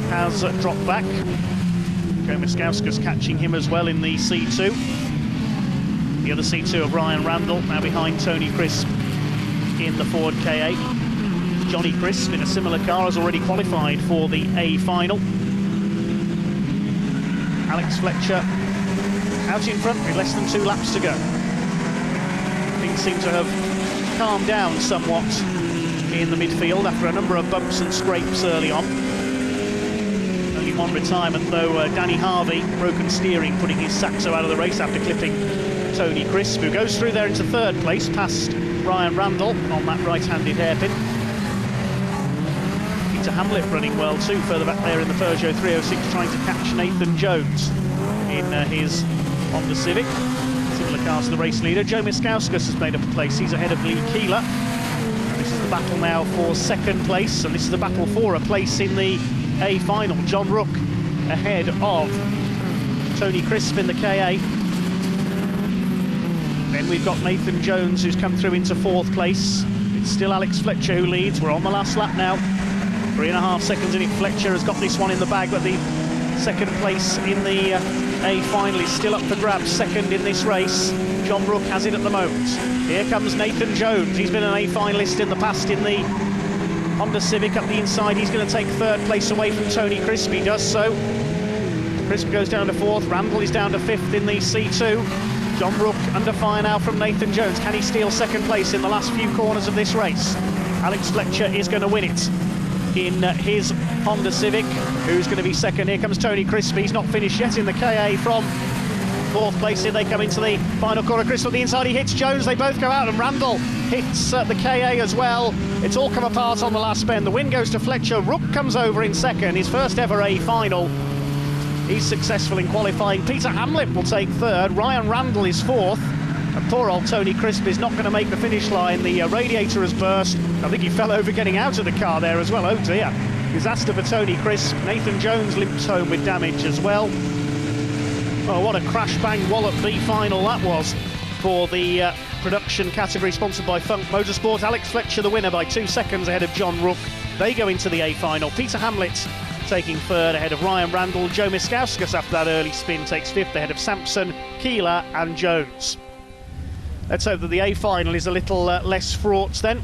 has dropped back. Joe Miskauskas catching him as well in the C2. The other C2 of Ryan Randall, now behind Tony Crisp in the Ford K8. Johnny Crisp in a similar car has already qualified for the A final. Alex Fletcher out in front with less than 2 laps to go. Things seem to have calmed down somewhat in the midfield after a number of bumps and scrapes early on. Only one retirement though, Danny Harvey, broken steering, putting his Saxo out of the race after clipping Tony Crisp, who goes through there into 3rd place past Ryan Randall on that right-handed hairpin. Peter Hamlet running well too, further back there in the Peugeot 306, trying to catch Nathan Jones in his Honda Civic. Similar car to the race leader. Joe Miskauskas has made up a place. He's ahead of Lee Keeler. This is the battle now for 2nd place, and this is the battle for a place in the A final. John Rook ahead of Tony Crisp in the KA. Then we've got Nathan Jones, who's come through into 4th place. It's still Alex Fletcher who leads. We're on the last lap now. 3.5 seconds in it. Fletcher has got this one in the bag, but the 2nd place in the A final is still up for grabs. 2nd in this race. John Rook has it at the moment. Here comes Nathan Jones. He's been an A finalist in the past in the Honda Civic. Up the inside, he's going to take 3rd place away from Tony Crisp. He does so. Crisp goes down to 4th. Randall is down to 5th in the C2. John Rook under fire now from Nathan Jones. Can he steal 2nd place in the last few corners of this race? Alex Fletcher is going to win it in his Honda Civic. Who's going to be 2nd? Here comes Tony Crisp. He's not finished yet in the KA from 4th place. Here they come into the final corner. Crisp on the inside, he hits Jones. They both go out, and Randall hits the KA as well. It's all come apart on the last bend. The win goes to Fletcher. Rook comes over in 2nd, his first ever A final. He's successful in qualifying. Peter Hamlet will take 3rd. Ryan Randall is 4th. And poor old Tony Crisp is not going to make the finish line. The radiator has burst. I think he fell over getting out of the car there as well. Oh dear. Disaster for Tony Crisp. Nathan Jones limps home with damage as well. Oh, what a crash bang wallop B final that was for the production category sponsored by Funk Motorsport. Alex Fletcher the winner by 2 seconds ahead of John Rook. They go into the A final. Peter Hamlet taking 3rd ahead of Ryan Randall. Joe Miskauskas after that early spin takes 5th ahead of Sampson, Keeler and Jones. Let's hope that the A final is a little less fraught then.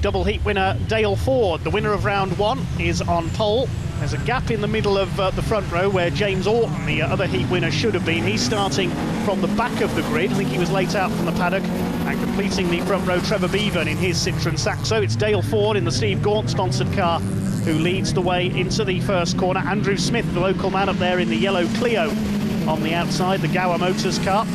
Double heat winner Dale Ford, the winner of round 1, is on pole. There's a gap in the middle of the front row where James Orton, the other heat winner, should have been. He's starting from the back of the grid. I think he was late out from the paddock, and completing the front row, Trevor Bevan in his Citroen Saxo. It's Dale Ford in the Steve Gaunt sponsored car who leads the way into the first corner. Andrew Smith, the local man, up there in the yellow Clio on the outside, the Gower Motors car.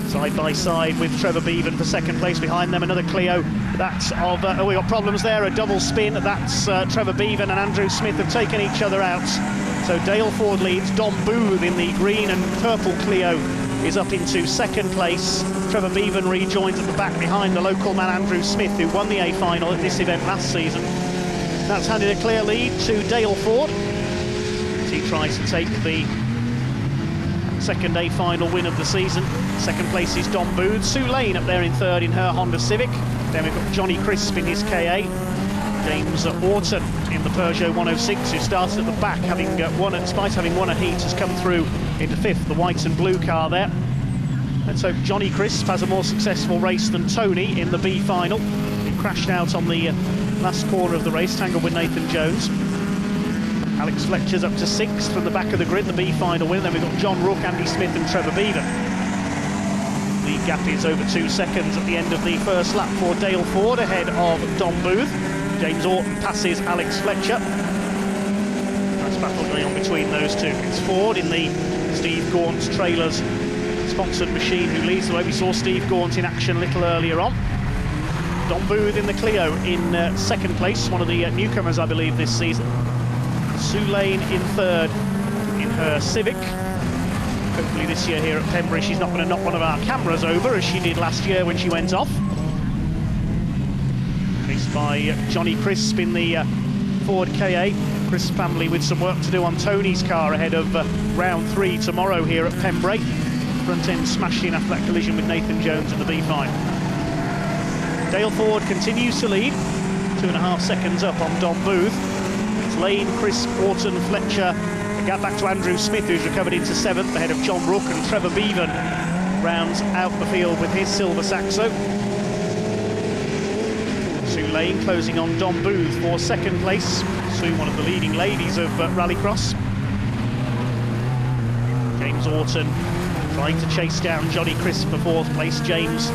Side by side with Trevor Bevan for 2nd place. Behind them another Clio. That's of we got problems there, a double spin. That's Trevor Bevan and Andrew Smith have taken each other out. So Dale Ford leads. Dom Booth in the green and purple Clio is up into 2nd place. Trevor Bevan rejoins at the back behind the local man Andrew Smith, who won the A final at this event last season. That's handed a clear lead to Dale Ford as he tries to take the 2nd A final win of the season. 2nd place is Dom Booth. Sue Lane up there in 3rd in her Honda Civic. Then we've got Johnny Crisp in his KA. James Orton in the Peugeot 106, who started at the back, having won, despite having won a heat, has come through into 5th, the white and blue car there. Let's hope Johnny Crisp has a more successful race than Tony in the B final. He crashed out on the last corner of the race, tangled with Nathan Jones. Alex Fletcher's up to 6th from the back of the grid, the B final win. Then we've got John Rook, Andy Smith and Trevor Bevan. The gap is over 2 seconds at the end of the first lap for Dale Ford ahead of Dom Booth. James Orton passes Alex Fletcher. battle going on between those two. It's Ford in the Steve Gaunt's Trailers sponsored machine who leads the way. We saw Steve Gaunt in action a little earlier on. Don Booth in the Clio in second place, one of the newcomers, I believe, this season. Sue Lane in third in her Civic. Hopefully this year here at Pembrey she's not going to knock one of our cameras over as she did last year when she went off. Raced by Johnny Crisp in the Ford KA. Crisp family with some work to do on Tony's car ahead of round 3 tomorrow here at Pembrey. Front end smashed in after that collision with Nathan Jones in the B5. Dale Ford continues to lead, 2.5 seconds up on Don Booth. It's Lane, Crisp, Orton, Fletcher. A gap back to Andrew Smith, who's recovered into 7th ahead of John Rook, and Trevor Bevan rounds out the field with his silver Saxo. Sue Lane closing on Don Booth for 2nd place. Sue, one of the leading ladies of Rallycross. James Orton trying to chase down Johnny Crisp for 4th place. James,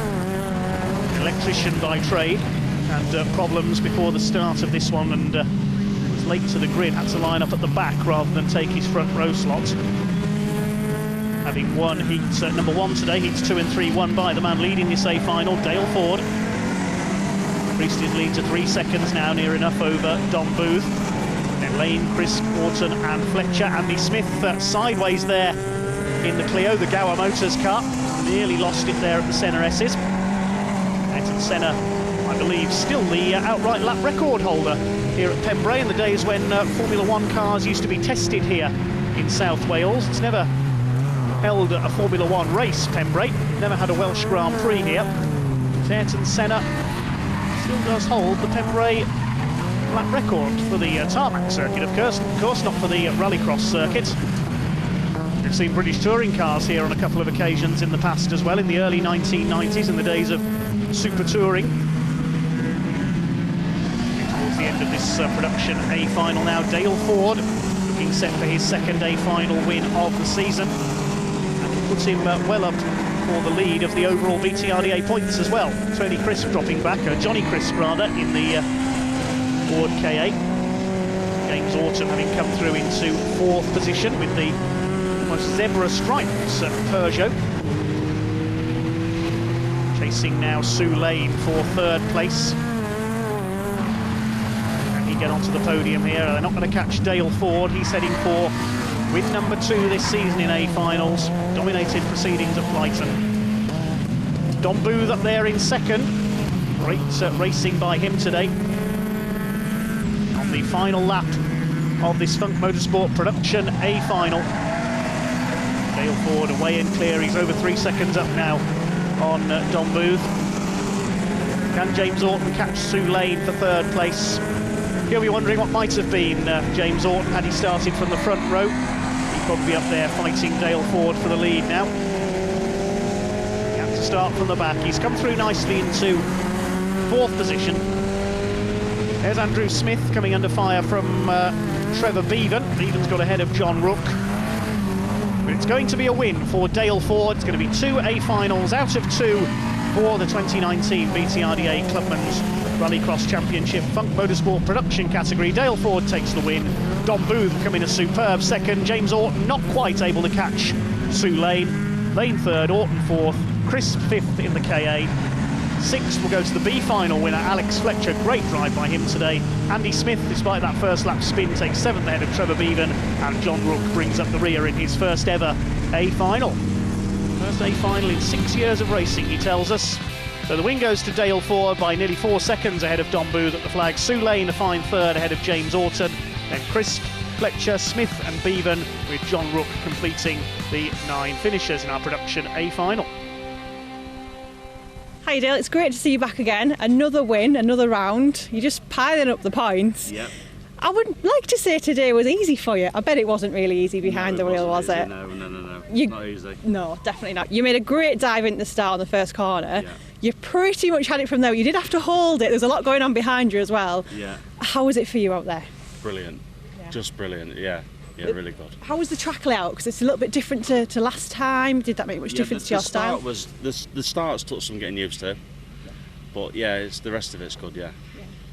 electrician by trade, had problems before the start of this one and was late to the grid, had to line up at the back rather than take his front row slot. Having won heat number 1 today, heats 2 and 3 won by the man leading this A final, Dale Ford. Increased his lead to 3 seconds now, near enough over Don Booth. Then Lane, Crisp, Orton and Fletcher. Andy Smith sideways there in the Clio, the Gower Motors car. Nearly lost it there at the Senna S's. Ayrton Senna, I believe, still the outright lap record holder here at Pembrey in the days when Formula 1 cars used to be tested here in South Wales. It's never held a Formula 1 race, Pembrey. Never had a Welsh Grand Prix here. Ayrton Senna still does hold the Pembrey lap record for the tarmac circuit, of course not for the Rallycross circuit. We've seen British touring cars here on a couple of occasions in the past as well, in the early 1990s, in the days of super touring. Towards the end of this production A final now, Dale Ford looking set for his 2nd A final win of the season, and puts him well up for the lead of the overall BTRDA points as well. Tony Crisp dropping back, Johnny Crisp rather, in the Ford KA. James Orton having come through into 4th position with the almost zebra stripes at Peugeot. Chasing now Sue Lane for 3rd place. Can he get onto the podium here? They're not going to catch Dale Ford. He's heading for win number 2 this season in A finals. Dominated proceedings at Flyton. Don Booth up there in 2nd. Great racing by him today. On the final lap of this Funk Motorsport production A final. Dale Ford away and clear. He's over 3 seconds up now on Don Booth. Can James Orton catch Sue Lane for 3rd place? You'll be wondering what might have been James Orton had he started from the front row. He'd probably be up there fighting Dale Ford for the lead now. He had to start from the back. He's come through nicely into 4th position. There's Andrew Smith coming under fire from Trevor Bevan. Bevan's got ahead of John Rook. But it's going to be a win for Dale Ford. It's going to be 2 A finals out of 2 for the 2019 BTRDA Clubman's Rallycross Championship Funk Motorsport production category. Dale Ford takes the win. Don Booth coming a superb 2nd. James Orton not quite able to catch Sue Lane. Lane 3rd, Orton 4th, Crisp 5th in the KA. 6th will go to the B final winner, Alex Fletcher. Great drive by him today. Andy Smith, despite that first lap spin, takes 7th ahead of Trevor Bevan, and John Rook brings up the rear in his first ever A final. First A final in 6 years of racing, he tells us. So the win goes to Dale Ford by nearly 4 seconds ahead of Don Booth at the flag. Sue Lane a fine 3rd ahead of James Orton. Then Crisp, Fletcher, Smith and Bevan, with John Rook completing the 9 finishers in our production A final. Hi Dale, it's great to see you back again. Another win, another round. You're just piling up the points. Yep. I would like to say today was easy for you. I bet it wasn't really easy behind the wheel, was it? No. Not easy. No, definitely not. You made a great dive into the start on the first corner. Yeah. You pretty much had it from there. You did have to hold it. There's a lot going on behind you as well. Yeah. How was it for you out there? Brilliant. Yeah. Just brilliant. Yeah, really good. How was the track layout? Because it's a little bit different to last time. Did that make much difference to your style? The start's took some getting used to, but yeah, the rest of it's good. Yeah.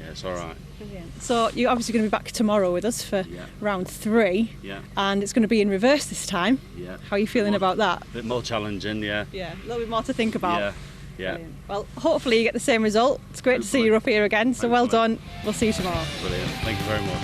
Yeah, it's all right. Brilliant. So you're obviously going to be back tomorrow with us for round 3. Yeah. And it's going to be in reverse this time. Yeah. How are you feeling about that? A bit more challenging, yeah. Yeah, a little bit more to think about. Yeah. Yeah. Brilliant. Well, hopefully you get the same result. It's great to see you up here again. So well done. We'll see you tomorrow. Brilliant. Thank you very much.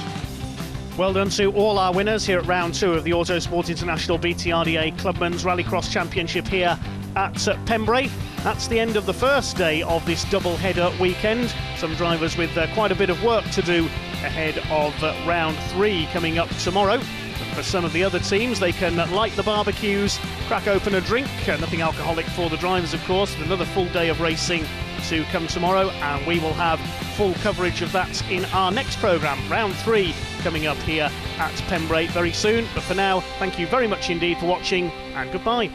Well done to all our winners here at round 2 of the Autosport International BTRDA Clubmen's Rallycross Championship here at Pembrey. That's the end of the first day of this double-header weekend. Some drivers with quite a bit of work to do ahead of round 3 coming up tomorrow. But for some of the other teams, they can light the barbecues, crack open a drink, nothing alcoholic for the drivers, of course, with another full day of racing to come tomorrow, and we will have full coverage of that in our next programme, round 3, coming up here at Pembrey very soon. But for now, thank you very much indeed for watching, and goodbye.